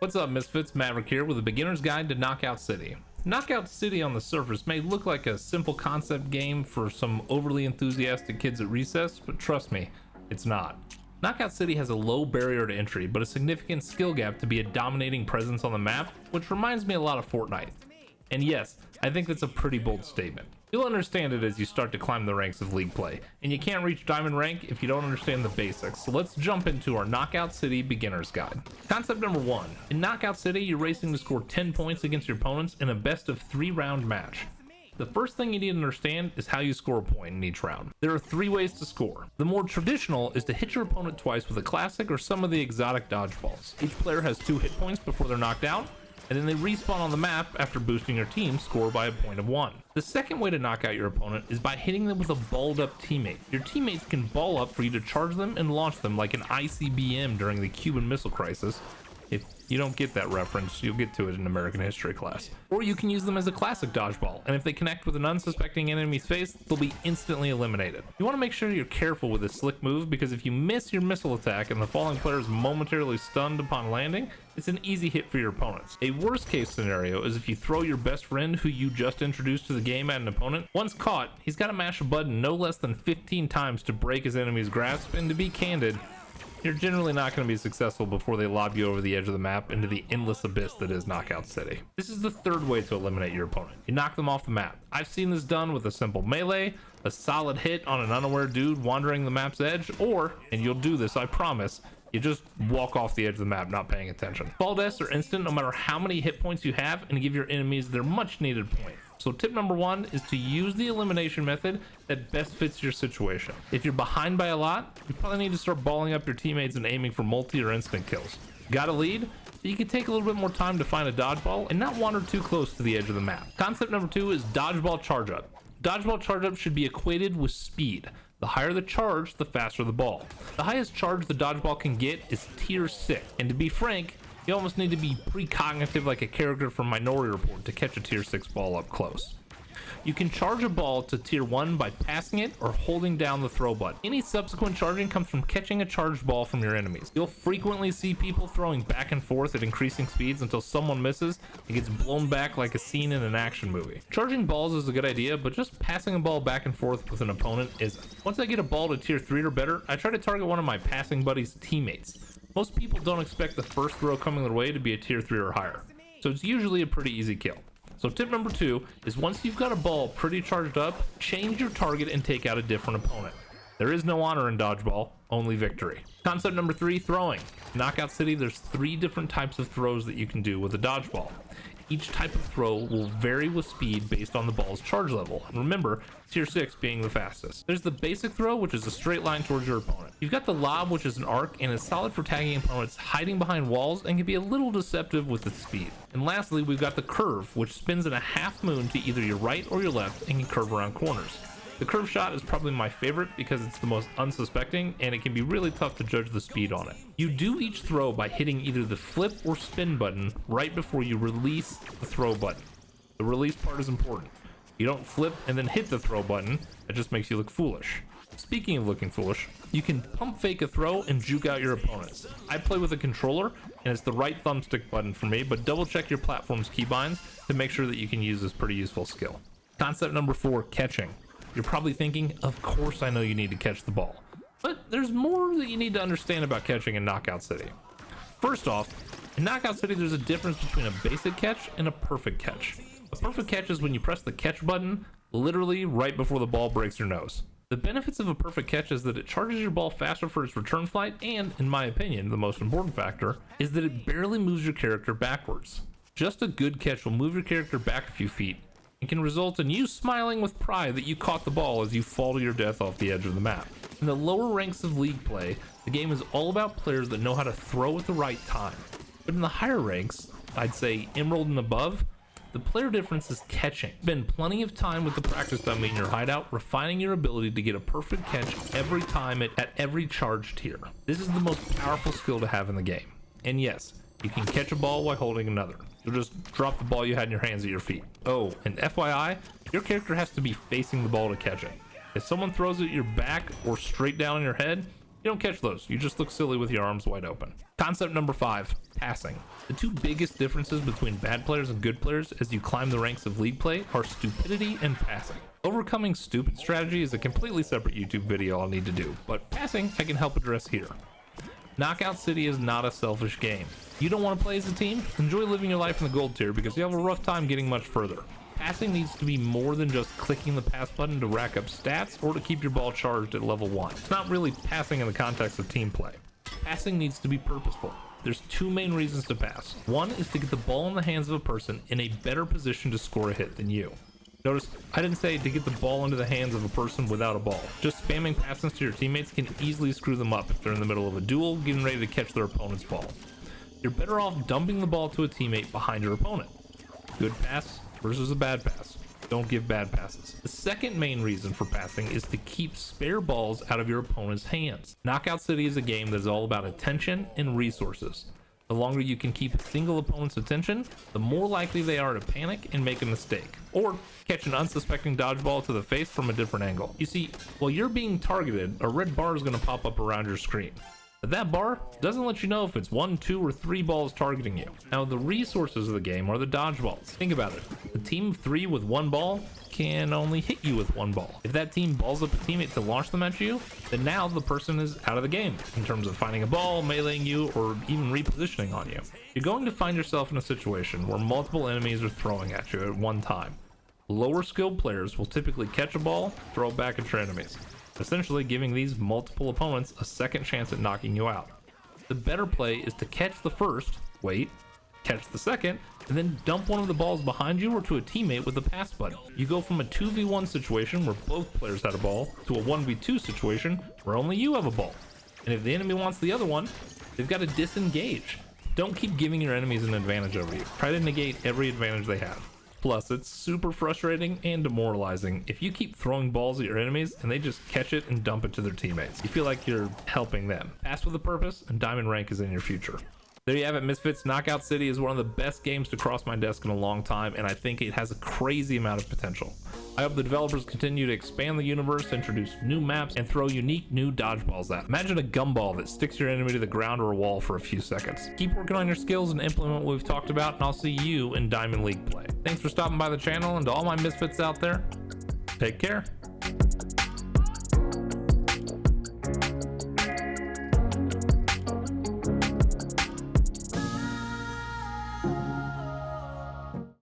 What's up, Misfits? Maverick here with a beginner's guide to Knockout City. Knockout City on the surface may look like a simple concept game for some overly enthusiastic kids at recess, but trust me, it's not. Knockout City has a low barrier to entry, but a significant skill gap to be a dominating presence on the map, which reminds me a lot of Fortnite. And yes, I think that's a pretty bold statement. You'll understand it as you start to climb the ranks of league play, and you can't reach diamond rank if you don't understand the basics, so let's jump into our Knockout City beginner's guide. Concept number 1. In Knockout City, you're racing to score 10 points against your opponents in a best of 3 round match. The first thing you need to understand is how you score a point in each round. There are 3 ways to score. The more traditional is to hit your opponent twice with a classic or some of the exotic dodgeballs. Each player has 2 hit points before they're knocked out, and then they respawn on the map after boosting your team score by a point of 1. The second way to knock out your opponent is by hitting them with a balled up teammate. Your teammates can ball up for you to charge them and launch them like an ICBM during the Cuban Missile Crisis. If you don't get that reference, you'll get to it in American history class. Or you can use them as a classic dodgeball, and if they connect with an unsuspecting enemy's face, they'll be instantly eliminated. You want to make sure you're careful with this slick move, because if you miss your missile attack and the falling player is momentarily stunned upon landing, it's an easy hit for your opponents. A worst case scenario is if you throw your best friend who you just introduced to the game at an opponent. Once caught, he's got to mash a button no less than 15 times to break his enemy's grasp, and to be candid, you're generally not going to be successful before they lob you over the edge of the map into the endless abyss that is Knockout City. This is the third way to eliminate your opponent. You knock them off the map. I've seen this done with a simple melee, a solid hit on an unaware dude wandering the map's edge, or, and you'll do this, I promise, you just walk off the edge of the map not paying attention. Fall deaths are instant no matter how many hit points you have, and give your enemies their much needed point. So tip number 1 is to use the elimination method that best fits your situation. If you're behind by a lot, you probably need to start balling up your teammates and aiming for multi or instant kills. Got a lead? But you can take a little bit more time to find a dodgeball and not wander too close to the edge of the map. Concept number 2 is dodgeball charge up. Dodgeball charge up should be equated with speed. The higher the charge, the faster the ball. The highest charge the dodgeball can get is tier 6, and to be frank, you almost need to be precognitive like a character from Minority Report to catch a tier 6 ball up close. You can charge a ball to tier 1 by passing it or holding down the throw button. Any subsequent charging comes from catching a charged ball from your enemies. You'll frequently see people throwing back and forth at increasing speeds until someone misses and gets blown back like a scene in an action movie. Charging balls is a good idea, but just passing a ball back and forth with an opponent isn't. Once I get a ball to tier 3 or better, I try to target one of my passing buddies' teammates. Most people don't expect the first throw coming their way to be a tier 3 or higher, so it's usually a pretty easy kill. So tip number 2 is once you've got a ball pretty charged up, change your target and take out a different opponent. There is no honor in dodgeball, only victory. Concept number 3, throwing. In Knockout City, there's 3 different types of throws that you can do with a dodgeball. Each type of throw will vary with speed based on the ball's charge level. And remember, tier 6 being the fastest. There's the basic throw, which is a straight line towards your opponent. You've got the lob, which is an arc and is solid for tagging opponents hiding behind walls and can be a little deceptive with its speed. And lastly, we've got the curve, which spins in a half moon to either your right or your left and can curve around corners. The curve shot is probably my favorite because it's the most unsuspecting and it can be really tough to judge the speed on it. You do each throw by hitting either the flip or spin button right before you release the throw button. The release part is important. You don't flip and then hit the throw button, that just makes you look foolish. Speaking of looking foolish, you can pump fake a throw and juke out your opponents. I play with a controller and it's the right thumbstick button for me, but double check your platform's keybinds to make sure that you can use this pretty useful skill. Concept number 4, catching. You're probably thinking, of course I know you need to catch the ball. But there's more that you need to understand about catching in Knockout City. First off, in Knockout City there's a difference between a basic catch and a perfect catch. A perfect catch is when you press the catch button literally right before the ball breaks your nose. The benefits of a perfect catch is that it charges your ball faster for its return flight, and, in my opinion, the most important factor, is that it barely moves your character backwards. Just a good catch will move your character back a few feet, and can result in you smiling with pride that you caught the ball as you fall to your death off the edge of the map. In the lower ranks of league play, the game is all about players that know how to throw at the right time. But in the higher ranks, I'd say Emerald and above, the player difference is catching. Spend plenty of time with the practice dummy in your hideout, refining your ability to get a perfect catch every time at every charge tier. This is the most powerful skill to have in the game. And yes, you can catch a ball while holding another. You'll just drop the ball you had in your hands at your feet. Oh, and FYI, your character has to be facing the ball to catch it. If someone throws it at your back or straight down on your head, You don't catch those, you just look silly with your arms wide open. Concept number 5, passing. The two biggest differences between bad players and good players as you climb the ranks of league play are stupidity and passing. Overcoming stupid strategy is a completely separate YouTube video I'll need to do, but passing I can help address here. Knockout City is not a selfish game. You don't want to play as a team? Enjoy living your life in the gold tier because you have a rough time getting much further. Passing needs to be more than just clicking the pass button to rack up stats or to keep your ball charged at level 1. It's not really passing in the context of team play. Passing needs to be purposeful. There's two main reasons to pass. One is to get the ball in the hands of a person in a better position to score a hit than you. Notice, I didn't say to get the ball into the hands of a person without a ball. Just spamming passes to your teammates can easily screw them up if they're in the middle of a duel getting ready to catch their opponent's ball. You're better off dumping the ball to a teammate behind your opponent. Good pass versus a bad pass. Don't give bad passes. The second main reason for passing is to keep spare balls out of your opponent's hands. Knockout City is a game that is all about attention and resources. The longer you can keep a single opponent's attention, the more likely they are to panic and make a mistake, or catch an unsuspecting dodgeball to the face from a different angle. You see, while you're being targeted, a red bar is going to pop up around your screen. But that bar doesn't let you know if it's 1, 2, or 3 balls targeting you. Now, the resources of the game are the dodgeballs. Think about it. A team of 3 with 1 ball can only hit you with 1 ball. If that team balls up a teammate to launch them at you, then now the person is out of the game in terms of finding a ball, meleeing you, or even repositioning on you. You're going to find yourself in a situation where multiple enemies are throwing at you at one time. Lower skilled players will typically catch a ball, throw it back at your enemies, essentially giving these multiple opponents a second chance at knocking you out. The better play is to catch the first, wait, catch the second, and then dump one of the balls behind you or to a teammate with a pass button. You go from a 2v1 situation where both players had a ball to a 1v2 situation where only you have a ball. And if the enemy wants the other one, they've got to disengage. Don't keep giving your enemies an advantage over you. Try to negate every advantage they have. Plus, it's super frustrating and demoralizing if you keep throwing balls at your enemies and they just catch it and dump it to their teammates. You feel like you're helping them. Pass with a purpose, and diamond rank is in your future. There you have it, Misfits. Knockout City is one of the best games to cross my desk in a long time, and I think it has a crazy amount of potential. I hope the developers continue to expand the universe, introduce new maps, and throw unique new dodgeballs at. Imagine a gumball that sticks your enemy to the ground or a wall for a few seconds. Keep working on your skills and implement what we've talked about, and I'll see you in Diamond League play. Thanks for stopping by the channel, and to all my Misfits out there, take care.